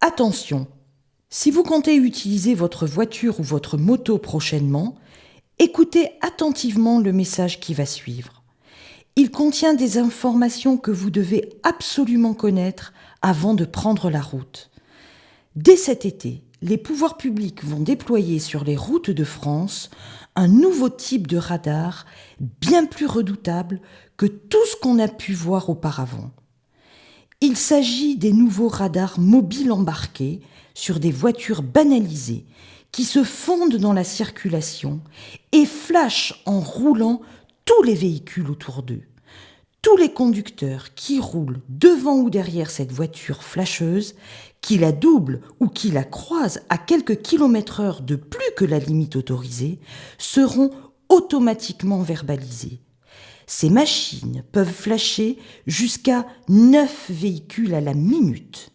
Attention, si vous comptez utiliser votre voiture ou votre moto prochainement, écoutez attentivement le message qui va suivre. Il contient des informations que vous devez absolument connaître avant de prendre la route. Dès cet été, les pouvoirs publics vont déployer sur les routes de France un nouveau type de radar bien plus redoutable que tout ce qu'on a pu voir auparavant. Il s'agit des nouveaux radars mobiles embarqués sur des voitures banalisées qui se fondent dans la circulation et flashent en roulant tous les véhicules autour d'eux. Tous les conducteurs qui roulent devant ou derrière cette voiture flasheuse, qui la doublent ou qui la croisent à quelques kilomètres/heure de plus que la limite autorisée, seront automatiquement verbalisés. Ces machines peuvent flasher jusqu'à 9 véhicules à la minute.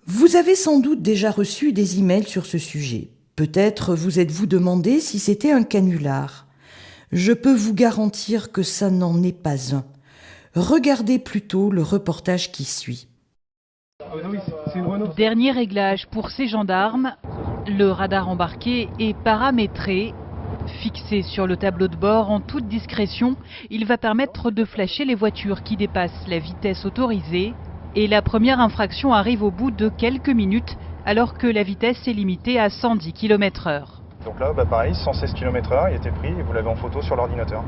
Vous avez sans doute déjà reçu des emails sur ce sujet. Peut-être vous êtes-vous demandé si c'était un canular. Je peux vous garantir que ça n'en est pas un. Regardez plutôt le reportage qui suit. Dernier réglage pour ces gendarmes, le radar embarqué est paramétré. Fixé sur le tableau de bord en toute discrétion, il va permettre de flasher les voitures qui dépassent la vitesse autorisée. Et la première infraction arrive au bout de quelques minutes, alors que la vitesse est limitée à 110 km/h. Donc là, pareil, 116 km/h, il était pris et vous l'avez en photo sur l'ordinateur.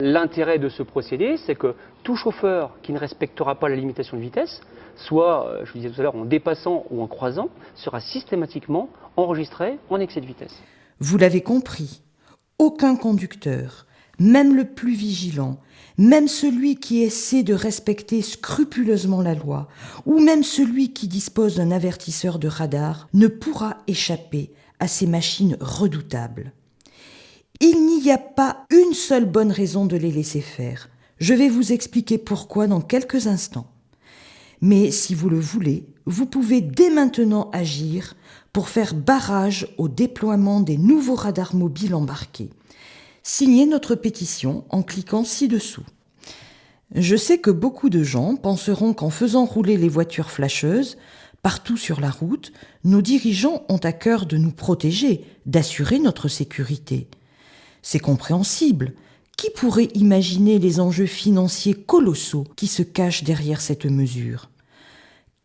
L'intérêt de ce procédé, c'est que tout chauffeur qui ne respectera pas la limitation de vitesse, soit, je vous disais tout à l'heure, en dépassant ou en croisant, sera systématiquement enregistré en excès de vitesse. Vous l'avez compris, aucun conducteur, même le plus vigilant, même celui qui essaie de respecter scrupuleusement la loi, ou même celui qui dispose d'un avertisseur de radar, ne pourra échapper à ces machines redoutables. Il n'y a pas une seule bonne raison de les laisser faire. Je vais vous expliquer pourquoi dans quelques instants. Mais si vous le voulez, vous pouvez dès maintenant agir pour faire barrage au déploiement des nouveaux radars mobiles embarqués. Signez notre pétition en cliquant ci-dessous. Je sais que beaucoup de gens penseront qu'en faisant rouler les voitures flasheuses partout sur la route, nos dirigeants ont à cœur de nous protéger, d'assurer notre sécurité. C'est compréhensible. Qui pourrait imaginer les enjeux financiers colossaux qui se cachent derrière cette mesure ?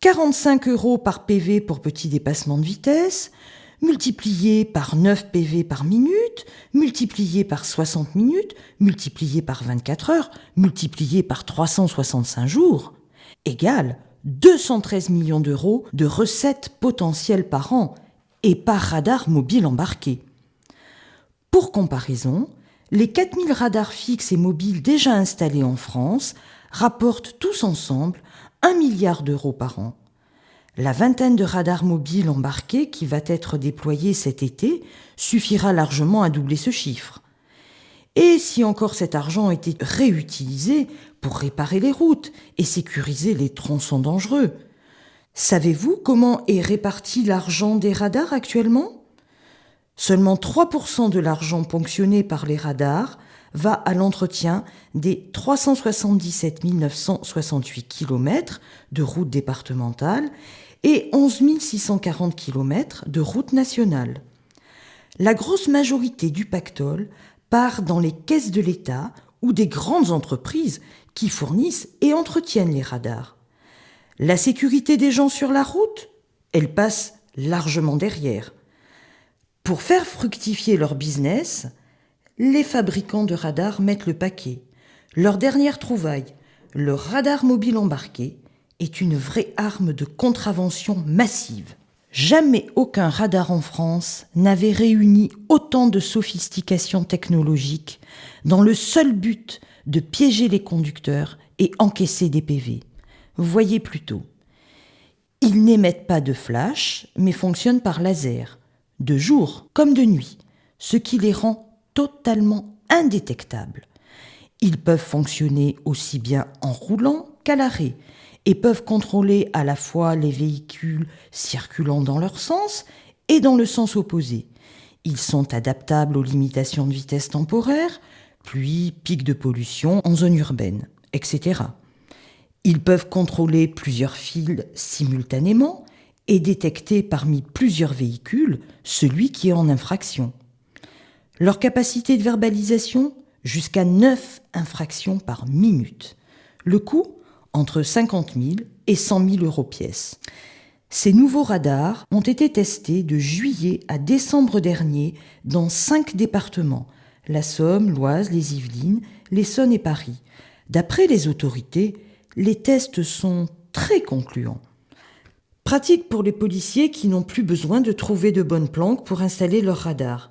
45 € par PV pour petit dépassement de vitesse, multiplié par 9 PV par minute, multiplié par 60 minutes, multiplié par 24 heures, multiplié par 365 jours, égale 213 millions d'euros de recettes potentielles par an et par radar mobile embarqué. Pour comparaison, les 4000 radars fixes et mobiles déjà installés en France rapportent tous ensemble 1 milliard d'euros par an. La vingtaine de radars mobiles embarqués qui va être déployée cet été suffira largement à doubler ce chiffre. Et si encore cet argent était réutilisé pour réparer les routes et sécuriser les tronçons dangereux. Savez-vous comment est réparti l'argent des radars actuellement ? Seulement 3% de l'argent ponctionné par les radars va à l'entretien des 377 968 km de routes départementales et 11 640 km de routes nationales. La grosse majorité du pactole part dans les caisses de l'État ou des grandes entreprises qui fournissent et entretiennent les radars. La sécurité des gens sur la route, elle passe largement derrière. Pour faire fructifier leur business, les fabricants de radars mettent le paquet. Leur dernière trouvaille, le radar mobile embarqué, est une vraie arme de contravention massive. Jamais aucun radar en France n'avait réuni autant de sophistication technologique dans le seul but de piéger les conducteurs et encaisser des PV. Voyez plutôt. Ils n'émettent pas de flash, mais fonctionnent par laser, de jour comme de nuit, ce qui les rend totalement indétectables. Ils peuvent fonctionner aussi bien en roulant qu'à l'arrêt et peuvent contrôler à la fois les véhicules circulant dans leur sens et dans le sens opposé. Ils sont adaptables aux limitations de vitesse temporaire, pluie, pics de pollution en zone urbaine, etc. Ils peuvent contrôler plusieurs fils simultanément et détecter parmi plusieurs véhicules celui qui est en infraction. Leur capacité de verbalisation, jusqu'à 9 infractions par minute. Le coût, entre 50 000 et 100 000 euros pièce. Ces nouveaux radars ont été testés de juillet à décembre dernier dans 5 départements, la Somme, l'Oise, les Yvelines, l'Essonne et Paris. D'après les autorités, les tests sont très concluants. Pratique pour les policiers qui n'ont plus besoin de trouver de bonnes planques pour installer leurs radars.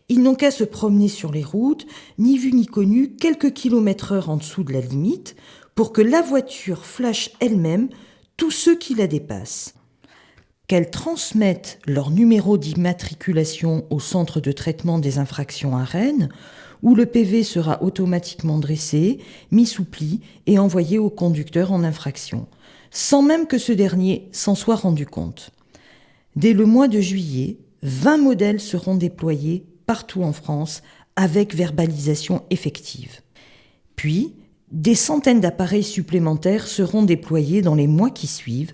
Ils n'ont qu'à se promener sur les routes, ni vu ni connu, quelques kilomètres-heure en dessous de la limite, pour que la voiture flashe elle-même tous ceux qui la dépassent. Qu'elles transmettent leur numéro d'immatriculation au centre de traitement des infractions à Rennes, où le PV sera automatiquement dressé, mis sous pli et envoyé au conducteur en infraction, sans même que ce dernier s'en soit rendu compte. Dès le mois de juillet, 20 modèles seront déployés partout en France avec verbalisation effective. Puis, des centaines d'appareils supplémentaires seront déployés dans les mois qui suivent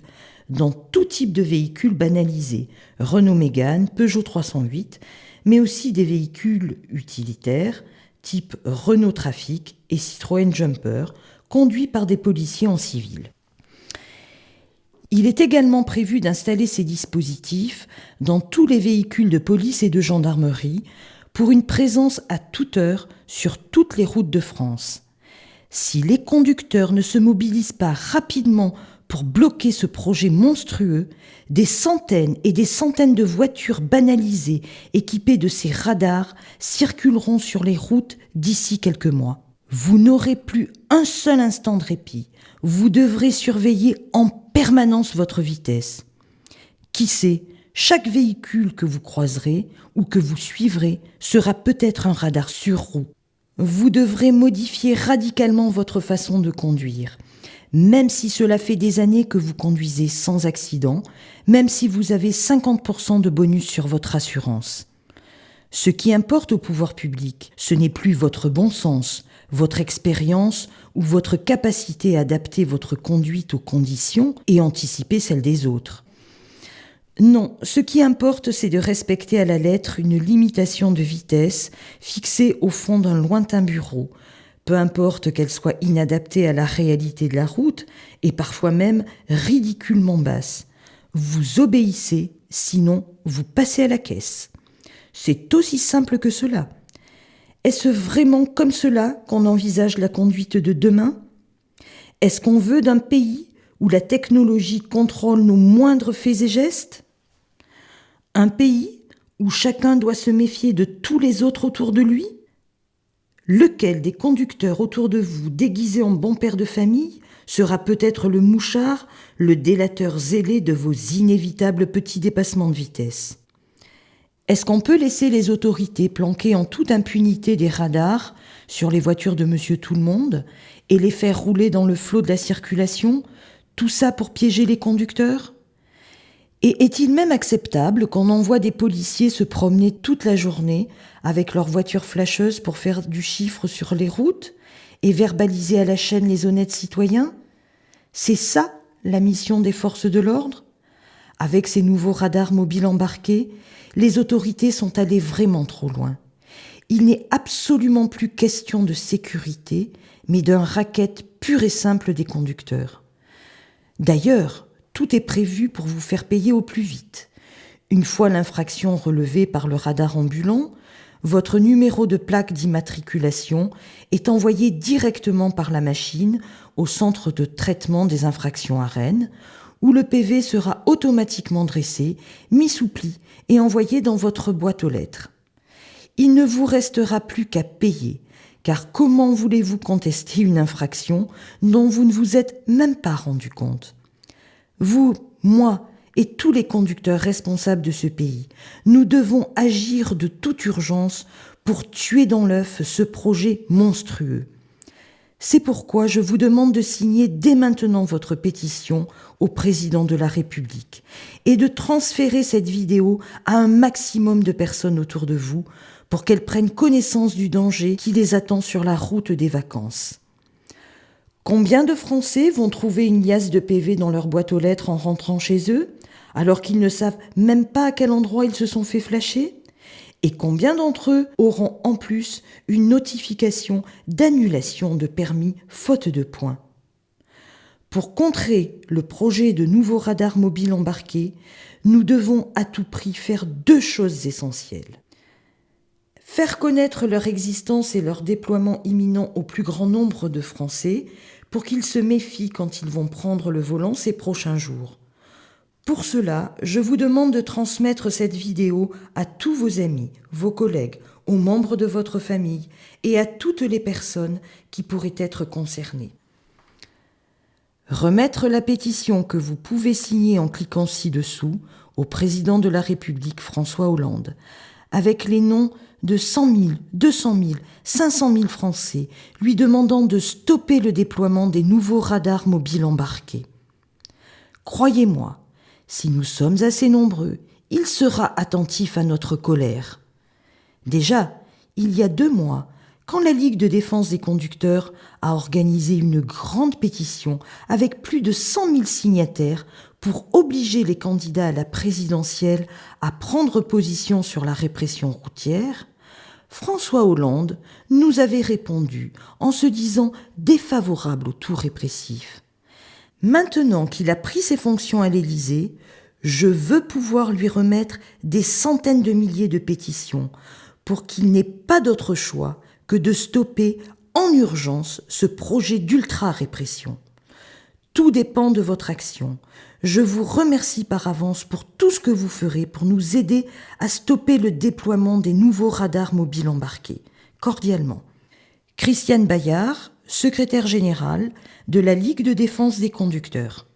dans tout type de véhicules banalisés, Renault Mégane, Peugeot 308, mais aussi des véhicules utilitaires type Renault Trafic et Citroën Jumper, conduits par des policiers en civil. Il est également prévu d'installer ces dispositifs dans tous les véhicules de police et de gendarmerie pour une présence à toute heure sur toutes les routes de France. Si les conducteurs ne se mobilisent pas rapidement pour bloquer ce projet monstrueux, des centaines et des centaines de voitures banalisées équipées de ces radars circuleront sur les routes d'ici quelques mois. Vous n'aurez plus un seul instant de répit. Vous devrez surveiller en permanence votre vitesse. Qui sait, chaque véhicule que vous croiserez ou que vous suivrez sera peut-être un radar sur roue. Vous devrez modifier radicalement votre façon de conduire. Même si cela fait des années que vous conduisez sans accident, même si vous avez 50% de bonus sur votre assurance. Ce qui importe au pouvoir public, ce n'est plus votre bon sens, votre expérience ou votre capacité à adapter votre conduite aux conditions et anticiper celles des autres. Non, ce qui importe, c'est de respecter à la lettre une limitation de vitesse fixée au fond d'un lointain bureau, peu importe qu'elle soit inadaptée à la réalité de la route et parfois même ridiculement basse. Vous obéissez, sinon vous passez à la caisse. C'est aussi simple que cela. Est-ce vraiment comme cela qu'on envisage la conduite de demain ? Est-ce qu'on veut d'un pays où la technologie contrôle nos moindres faits et gestes ? Un pays où chacun doit se méfier de tous les autres autour de lui ? Lequel des conducteurs autour de vous, déguisés en bon père de famille, sera peut-être le mouchard, le délateur zélé de vos inévitables petits dépassements de vitesse ? Est-ce qu'on peut laisser les autorités planquer en toute impunité des radars sur les voitures de Monsieur Tout-le-Monde et les faire rouler dans le flot de la circulation, tout ça pour piéger les conducteurs ? Et est-il même acceptable qu'on envoie des policiers se promener toute la journée avec leurs voitures flasheuses pour faire du chiffre sur les routes et verbaliser à la chaîne les honnêtes citoyens ? C'est ça la mission des forces de l'ordre ? Avec ces nouveaux radars mobiles embarqués, les autorités sont allées vraiment trop loin. Il n'est absolument plus question de sécurité, mais d'un racket pur et simple des conducteurs. D'ailleurs, tout est prévu pour vous faire payer au plus vite. Une fois l'infraction relevée par le radar ambulant, votre numéro de plaque d'immatriculation est envoyé directement par la machine au centre de traitement des infractions à Rennes, où le PV sera automatiquement dressé, mis sous pli et envoyé dans votre boîte aux lettres. Il ne vous restera plus qu'à payer, car comment voulez-vous contester une infraction dont vous ne vous êtes même pas rendu compte ? Vous, moi et tous les conducteurs responsables de ce pays, nous devons agir de toute urgence pour tuer dans l'œuf ce projet monstrueux. C'est pourquoi je vous demande de signer dès maintenant votre pétition au président de la République et de transférer cette vidéo à un maximum de personnes autour de vous pour qu'elles prennent connaissance du danger qui les attend sur la route des vacances. Combien de Français vont trouver une liasse de PV dans leur boîte aux lettres en rentrant chez eux, alors qu'ils ne savent même pas à quel endroit ils se sont fait flasher? Et combien d'entre eux auront en plus une notification d'annulation de permis faute de points? Pour contrer le projet de nouveaux radars mobiles embarqués, nous devons à tout prix faire 2 choses essentielles. Faire connaître leur existence et leur déploiement imminent au plus grand nombre de Français pour qu'ils se méfient quand ils vont prendre le volant ces prochains jours. Pour cela, je vous demande de transmettre cette vidéo à tous vos amis, vos collègues, aux membres de votre famille et à toutes les personnes qui pourraient être concernées. Remettre la pétition que vous pouvez signer en cliquant ci-dessous au président de la République François Hollande, avec les noms de 100 000, 200 000, 500 000 Français lui demandant de stopper le déploiement des nouveaux radars mobiles embarqués. Croyez-moi, si nous sommes assez nombreux, il sera attentif à notre colère. Déjà, il y a 2 mois, quand la Ligue de défense des conducteurs a organisé une grande pétition avec plus de 100 000 signataires pour obliger les candidats à la présidentielle à prendre position sur la répression routière, François Hollande nous avait répondu en se disant défavorable au tout répressif. Maintenant qu'il a pris ses fonctions à l'Élysée, je veux pouvoir lui remettre des centaines de milliers de pétitions pour qu'il n'ait pas d'autre choix que de stopper en urgence ce projet d'ultra-répression. Tout dépend de votre action. Je vous remercie par avance pour tout ce que vous ferez pour nous aider à stopper le déploiement des nouveaux radars mobiles embarqués. Cordialement. Christiane Bayard, secrétaire générale de la Ligue de défense des conducteurs.